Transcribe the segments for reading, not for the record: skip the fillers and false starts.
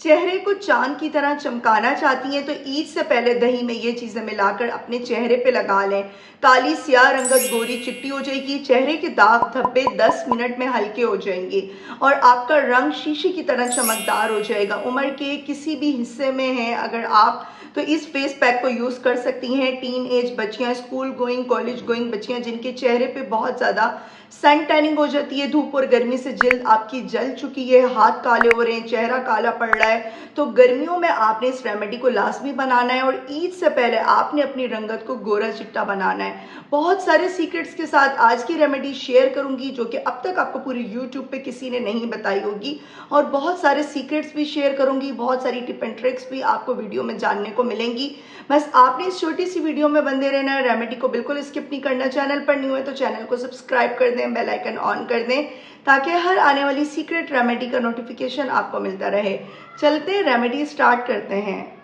चेहरे को चांद की तरह चमकाना चाहती हैं तो ईद से पहले दही में ये चीज़ें मिलाकर अपने चेहरे पे लगा लें। काली स्याह रंगत गोरी चिट्टी हो जाएगी, चेहरे के दाग धब्बे 10 मिनट में हल्के हो जाएंगे और आपका रंग शीशे की तरह चमकदार हो जाएगा। उम्र के किसी भी हिस्से में हैं अगर आप, तो इस फेस पैक को यूज़ कर सकती हैं। टीन एज बच्चियाँ, स्कूल गोइंग, कॉलेज गोइंग बच्चियाँ जिनके चेहरे पे बहुत ज़्यादा सन टैनिंग हो जाती है, धूप और गर्मी से जिल्द आपकी जल चुकी है, हाथ काले हो रहे हैं, चेहरा काला पड़ रहा है, तो गर्मियों में आपने इस रेमेडी को लाजमी बनाना है और ईद से पहले आपने अपनी रंगत को गोरा चिट्टा बनाना है। बहुत सारे सीक्रेट्स के साथ आज की रेमेडी शेयर करूंगी जो कि अब तक आपको पूरी यूट्यूब पे किसी ने नहीं बताई होगी, और बहुत सारे सीक्रेट्स भी शेयर करूंगी, बहुत सारी टिप एंड ट्रिक्स भी आपको वीडियो में जानने को मिलेंगी। बस आपने इस छोटी सी वीडियो में बंदे रहना है, रेमेडी को बिल्कुल स्किप नहीं करना। चैनल पर न्यू है तो चैनल को सब्सक्राइब कर दें, बेल आइकन ऑन कर दें ताकि हर आने वाली सीक्रेट रेमेडी का नोटिफिकेशन आपको मिलता रहे। चलते हैं, रेमेडी स्टार्ट करते हैं।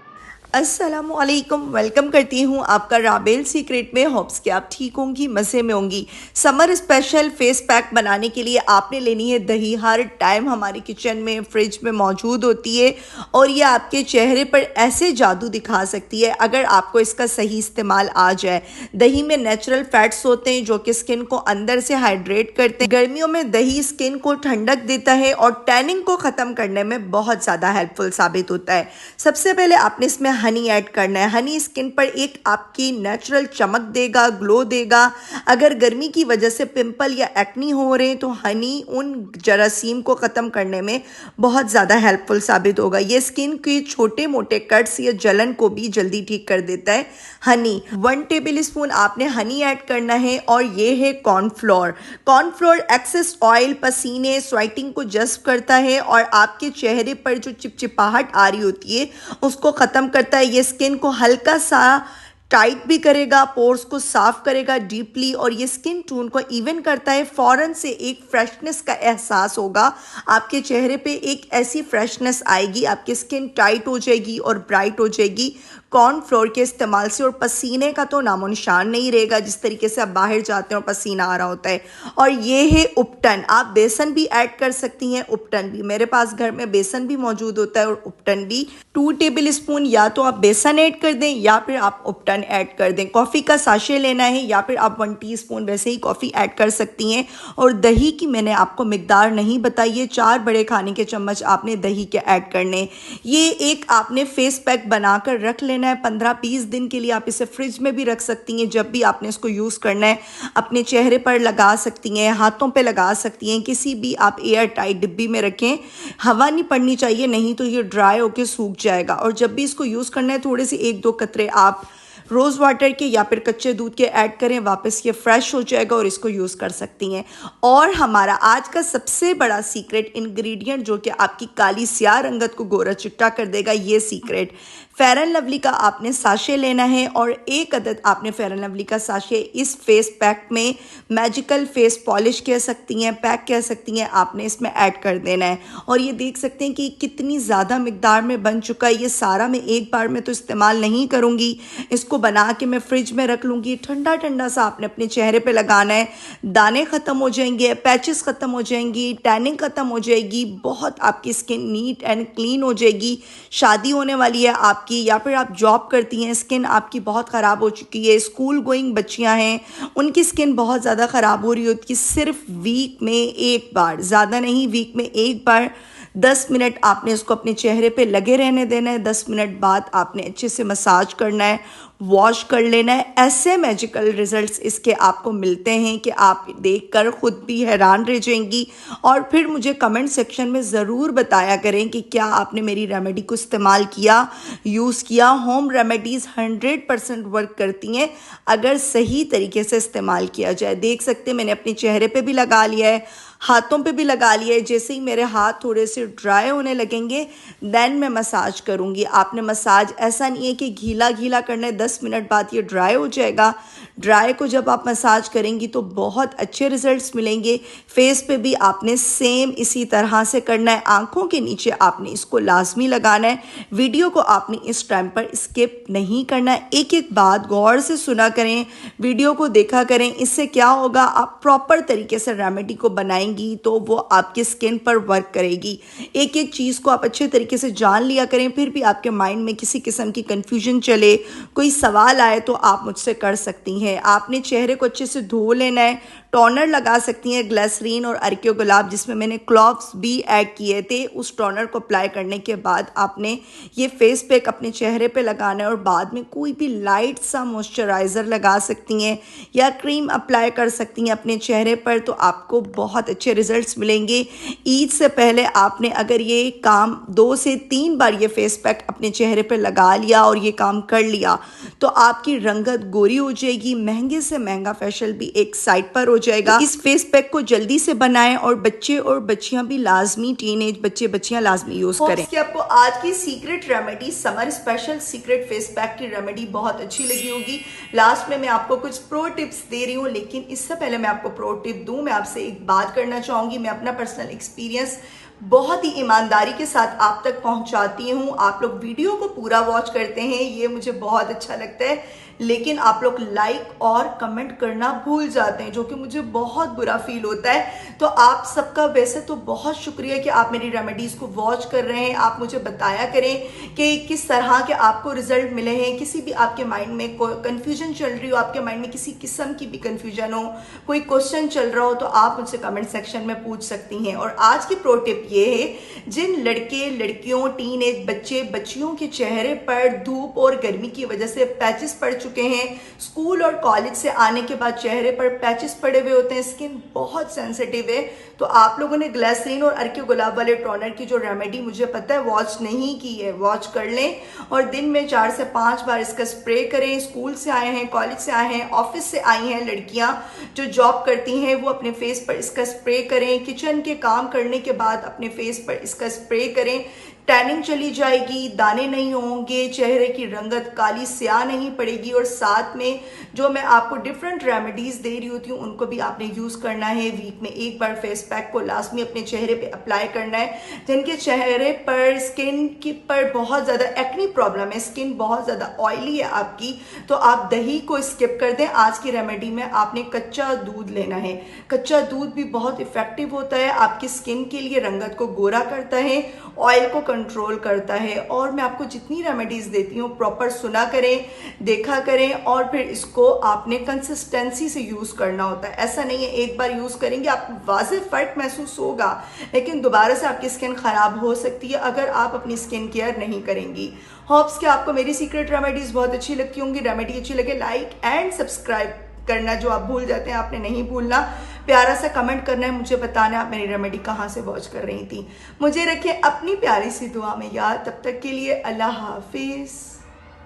अस्सलामुअलैकुम, वेलकम करती हूँ आपका राबेल सीक्रेट में। होप्स कि आप ठीक होंगी, मज़े में होंगी। समर स्पेशल फेस पैक बनाने के लिए आपने लेनी है दही। हर टाइम हमारे किचन में, फ्रिज में मौजूद होती है और ये आपके चेहरे पर ऐसे जादू दिखा सकती है अगर आपको इसका सही इस्तेमाल आ जाए। दही में नेचुरल फैट्स होते हैं जो कि स्किन को अंदर से हाइड्रेट करते हैं। गर्मियों में दही स्किन को ठंडक देता है और टैनिंग को ख़त्म करने में बहुत ज़्यादा हेल्पफुल साबित होता है। सबसे पहले आपने इसमें हनी ऐड करना है। हनी स्किन पर एक आपकी नेचुरल चमक देगा, ग्लो देगा। अगर गर्मी की वजह से पिंपल या एक्नी हो रहे हैं तो हनी उन जरासीम को ख़त्म करने में बहुत ज़्यादा हेल्पफुल साबित होगा। ये स्किन के छोटे मोटे कट्स या जलन को भी जल्दी ठीक कर देता है हनी। 1 टेबल स्पून आपने हनी ऐड करना है और ये है कॉर्नफ्लोर। कॉर्नफ्लोर एक्सेस ऑयल, पसीने, स्वेटिंग को जज़्ब करता है और आपके चेहरे पर जो चिपचिपाहट आ रही होती है उसको ख़त्म करता है। ये स्किन को हल्का सा टाइट भी करेगा, पोर्स को साफ करेगा डीपली और ये स्किन टोन को इवन करता है। फ़ौरन से एक फ्रेशनेस का एहसास होगा आपके चेहरे पे, एक ऐसी फ्रेशनेस आएगी, आपकी स्किन टाइट हो जाएगी और ब्राइट हो जाएगी कॉर्नफ्लोर के इस्तेमाल से। और पसीने का तो नामो निशान नहीं रहेगा जिस तरीके से आप बाहर जाते हैं और पसीना आ रहा होता है। और ये है उपटन। आप बेसन भी ऐड कर सकती हैं, उपटन भी। मेरे पास घर में बेसन भी मौजूद होता है और उपटन भी। 2 टेबल स्पून या तो आप बेसन ऐड कर दें या फिर आप उपटन ऐड कर दें। कॉफ़ी का साशे लेना है या फिर आप 1 टीस्पून वैसे ही कॉफ़ी ऐड कर सकती हैं। और दही की मैंने आपको मिकदार नहीं बताई है, 4 बड़े खाने के चम्मच आपने दही के ऐड करने। ये एक आपने फेस पैक बनाकर रख लेना है 15-20 दिन के लिए। आप इसे फ्रिज में भी रख सकती हैं, जब भी आपने इसको यूज़ करना है अपने चेहरे पर लगा सकती हैं, हाथों पे लगा सकती हैं। किसी भी आप एयर टाइट डिब्बी में रखें, हवा नहीं पड़नी चाहिए, नहीं तो ये ड्राई होकर सूख जाएगा। और जब भी इसको यूज़ करना है थोड़े से 1-2 कतरे आप रोज़ वाटर के या फिर कच्चे दूध के ऐड करें, वापस ये फ्रेश हो जाएगा और इसको यूज़ कर सकती हैं। और हमारा आज का सबसे बड़ा सीक्रेट इंग्रेडिएंट जो कि आपकी काली स्याह रंगत को गोरा चिट्टा कर देगा, ये सीक्रेट फेयर एंड लवली का आपने साशे लेना है और 1 अदद आपने फेयर एंड लवली का साशे इस फेस पैक में, मैजिकल फेस पॉलिश कह सकती हैं, पैक कह सकती हैं, आपने इसमें ऐड कर देना है। और ये देख सकते हैं कि कितनी ज़्यादा मिकदार में बन चुका है। ये सारा मैं एक बार में तो इस्तेमाल नहीं करूँगी, इसको बना के मैं फ्रिज में रख लूँगी। ठंडा ठंडा सा आपने अपने चेहरे पे लगाना है। दाने ख़त्म हो जाएंगे, पैचेस ख़त्म हो जाएंगी, टैनिंग ख़त्म हो जाएगी, बहुत आपकी स्किन नीट एंड क्लीन हो जाएगी। शादी होने वाली है आपकी या फिर आप जॉब करती हैं, स्किन आपकी बहुत ख़राब हो चुकी है, स्कूल गोइंग बच्चियां हैं, उनकी स्किन बहुत ज़्यादा ख़राब हो रही होती है, सिर्फ वीक में 1 बार, ज़्यादा नहीं, वीक में 1 बार 10 मिनट आपने इसको अपने चेहरे पे लगे रहने देना है। 10 मिनट बाद आपने अच्छे से मसाज करना है, वॉश कर लेना है। ऐसे मैजिकल रिजल्ट्स इसके आपको मिलते हैं कि आप देखकर खुद भी हैरान रह जाएंगी। और फिर मुझे कमेंट सेक्शन में ज़रूर बताया करें कि क्या आपने मेरी रेमेडी को इस्तेमाल किया, यूज़ किया। होम रेमेडीज़ 100% वर्क करती हैं अगर सही तरीके से इस्तेमाल किया जाए। देख सकते हैं मैंने अपने चेहरे पे भी लगा लिया है, हाथों पे भी लगा लिया है। जैसे ही मेरे हाथ थोड़े से ड्राई होने लगेंगे देन मैं मसाज करूँगी। आपने मसाज ऐसा नहीं है कि गीला गीला करना है, 10 मिनट बाद ये ड्राई हो जाएगा। ड्राई को जब आप मसाज करेंगी तो बहुत अच्छे रिजल्ट्स मिलेंगे। फेस पे भी आपने सेम इसी तरह से करना है। आंखों के नीचे आपने इसको लाजमी लगाना है। वीडियो को आपने इस टाइम पर स्किप नहीं करना है। एक एक बात गौर से सुना करें, वीडियो को देखा करें। इससे क्या होगा, आप प्रॉपर तरीके से रेमेडी को बनाएंगी तो वो आपके स्किन पर वर्क करेगी। एक एक चीज़ को आप अच्छे तरीके से जान लिया करें। फिर भी आपके माइंड में किसी किस्म की कन्फ्यूजन चले, कोई सवाल आए तो आप मुझसे कर सकती हैं। आपने चेहरे को अच्छे से धो लेना है। टोनर लगा सकती हैं ग्लिसरीन और अर्कियो गुलाब, जिसमें मैंने क्लॉव्स भी ऐड किए थे। उस टोनर को अप्लाई करने के बाद आपने ये फेस पैक अपने चेहरे पे लगाना है और बाद में कोई भी लाइट सा मॉइस्चराइज़र लगा सकती हैं या क्रीम अप्लाई कर सकती हैं अपने चेहरे पर, तो आपको बहुत अच्छे रिजल्ट्स मिलेंगे। ईद से पहले आपने अगर ये काम 2 से 3 बार ये फेस पैक अपने चेहरे पर लगा लिया और ये काम कर लिया तो आपकी रंगत गोरी हो जाएगी। महंगे से महंगा फेशियल भी एक साइड पर हो जाएगा। इस फेस पैक को जल्दी से बनाएं और बच्चे और बच्चियां भी लाजमी, टीनेज बच्चे बच्चियां लाजमी यूज करें। कि आपको आज की secret remedy, summer special secret face pack की रेमेडी बहुत अच्छी लगी होगी। लास्ट में मैं आपको कुछ प्रो टिप्स दे रही हूँ, लेकिन इससे पहले मैं आपको प्रो टिप दूं, मैं आपसे एक बात करना चाहूंगी। मैं अपना पर्सनल एक्सपीरियंस बहुत ही ईमानदारी के साथ आप तक पहुंचाती हूं। आप लोग वीडियो को पूरा वॉच करते हैं, ये मुझे बहुत अच्छा लगता है, लेकिन आप लोग लाइक और कमेंट करना भूल जाते हैं, जो कि मुझे बहुत बुरा फील होता है। तो आप सबका वैसे तो बहुत शुक्रिया कि आप मेरी रेमेडीज को वॉच कर रहे हैं। आप मुझे बताया करें कि किस तरह के आपको रिजल्ट मिले हैं। किसी भी आपके माइंड में कोई कन्फ्यूजन चल रही हो, आपके माइंड में किसी किस्म की भी कन्फ्यूजन हो, कोई क्वेश्चन चल रहा हो, तो आप मुझसे कमेंट सेक्शन में पूछ सकती हैं। और आज की प्रो टिप ये है, जिन लड़के लड़कियों, टीनेज बच्चे बच्चियों के चेहरे पर धूप और गर्मी की वजह से पैचेस पड़ चुके हैं, स्कूल और कॉलेज से आने के बाद चेहरे पर पैचेस पड़े हुए होते हैं, स्किन बहुत सेंसिटिव है, तो आप लोगों ने ग्लिसरीन और अर्कियो गुलाब वाले टोनर की जो रेमेडी मुझे पता है वॉच नहीं की है, वॉच कर लें और दिन में 4 से 5 बार इसका स्प्रे करें। स्कूल से आए हैं, कॉलेज से आए हैं, ऑफिस से आई हैं लड़कियां जो जॉब करती हैं, वो अपने फेस पर इसका स्प्रे करें। किचन के काम करने के बाद अपने फेस पर इसका स्प्रे करें। टैनिंग चली जाएगी, दाने नहीं होंगे, चेहरे की रंगत काली स्याह नहीं पड़ेगी। और साथ में जो मैं आपको डिफरेंट रेमेडीज दे रही होती हूँ उनको भी आपने यूज करना है। वीक में एक बार फेस पैक को लाजमी अपने चेहरे पे अप्लाई करना है। जिनके चेहरे पर स्किन की पर बहुत ज्यादा एक्नी प्रॉब्लम है, स्किन बहुत ज्यादा ऑयली है आपकी, तो आप दही को स्किप कर दें। आज की रेमेडी में आपने कच्चा दूध लेना है। कच्चा दूध भी बहुत इफेक्टिव होता है आपकी स्किन के लिए, रंगत को गोरा करता है, ऑयल को कंट्रोल करता है। और मैं आपको जितनी रेमेडीज देती हूँ प्रॉपर सुना करें, देखा करें और फिर इसको आपने कंसिस्टेंसी से यूज करना होता है। ऐसा नहीं है एक बार यूज करेंगे आपको वाज़ेह फर्क महसूस होगा, लेकिन दोबारा से आपकी स्किन खराब हो सकती है अगर आप अपनी स्किन केयर नहीं करेंगी। होप्स कि आपको मेरी सीक्रेट रेमेडीज बहुत अच्छी लगती होंगी। रेमेडी अच्छी लगे लाइक एंड सब्सक्राइब करना जो आप भूल जाते हैं आपने नहीं भूलना। प्यारा सा कमेंट करना है, मुझे बताना आप मेरी रेमेडी कहाँ से वॉच कर रही थी। मुझे रखें अपनी प्यारी सी दुआ में याद। तब तक के लिए अल्लाह हाफिज।